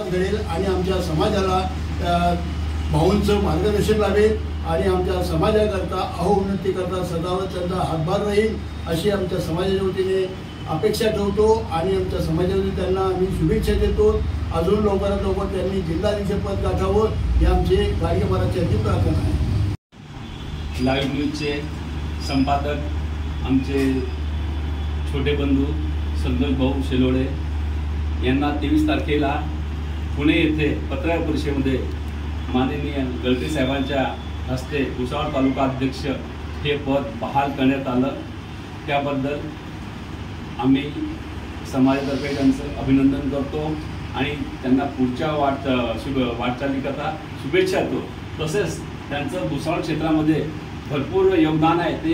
विकास घडेल आणि आमच्या समाजाला भाऊंचं मार्गदर्शन लाभेल आणि आमच्या समाजाकरता अहोन्नतीकरता सदावर त्यांचा हातभार राहील अशी आमच्या समाजाच्या वतीने अपेक्षा ठेवतो आणि आमच्या समाजावतीने त्यांना आम्ही शुभेच्छा देतो। अजून लवकरात लवकर त्यांनी जिल्हाधीशपद गाठावं ही आमची गाडगे महाराजांची प्रार्थना आहे। लाईव्ह न्यूजचे संपादक आमचे छोटे बंधू संतोष भाऊ शेलोडे यांना 23 तारखेला पुणे येथे पत्रकार परिषदेमध्ये माननीय गळते साहेबांच्या हस्ते भुसावळ तालुका अध्यक्ष हे पद बहाल करण्यात आलं। त्याबद्दल आम्ही समाजातर्फे त्यांचं अभिनंदन करतो आणि त्यांना पुढच्या वाटचालीकरता शुभेच्छा देतो। तसेच त्यांचं भुसावळ क्षेत्रामध्ये भरपूर योगदान आहे। ते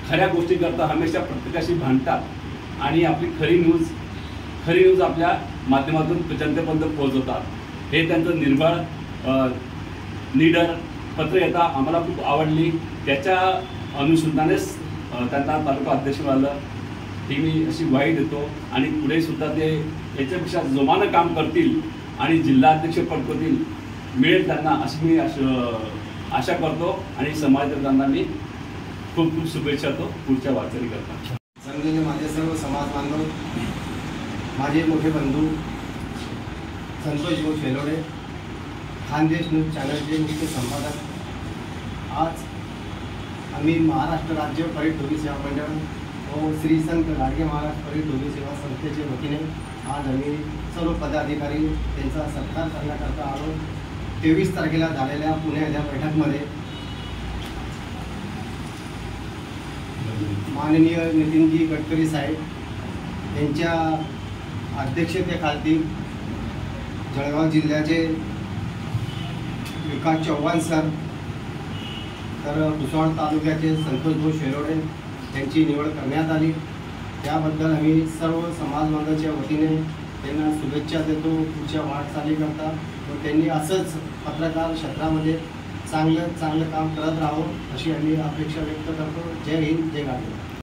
खऱ्या गोष्टी करता हमेशा प्रत्येकाशी भांडतात आणि आपली खरी न्यूज आपल्या माध्यमातून जनतेपर्यंत पोहोचवतात। हे त्यांचं निर्भळ लीडर पत्रकारिता आम्हाला खूप आवडली। त्याच्या अनुषंगानेच त्यांना तालुका अध्यक्ष झालं ही मी अशी ग्वाही देतो आणि पुढे सुद्धा ते याच्यापेक्षा जोमानं काम करतील आणि जिल्हाध्यक्ष पटकतील मिळेल त्यांना अशी मी आशा करतो आणि समाजाला मी खूप खूप शुभेच्छा देतो पुढच्या वाटचाली करता। समजून माझे सर्व समाज बांधव, माझे मोठे बंधू संतोष भाऊ शेलोडे, खानदेश न्यूज चॅनलचे मुख्य संपादक, आज आम्ही महाराष्ट्र राज्य परीट ढोली सेवा मंडळ व श्री संत गाडगे महाराज परीट ढोली सेवा संस्थेच्या वतीने आज आम्ही सर्व पदाधिकारी त्यांचा सत्कार करण्याकरता आलो। 23 तारखेला झालेल्या पुण्याच्या बैठकीमध्ये माननीय नितीनजी गडकरी साहेब यांच्या अध्यक्षतेखाली जळगाव जिल्ह्याचे विकास चव्हाण सर, तर भुसावळ तालुक्याचे संतोष भाऊ शेलोडे यांची निवड करण्यात आली। त्याबद्दल आम्ही सर्व समाज बांधवांच्या वतीने त्यांना शुभेच्छा देतो पुढच्या वाटचालीकरता व त्यांनी असंच पत्रकार क्षेत्रामध्ये चांगलं काम करत राहावं अशी आम्ही अपेक्षा व्यक्त करतो। जय हिंद, जय गाडगे।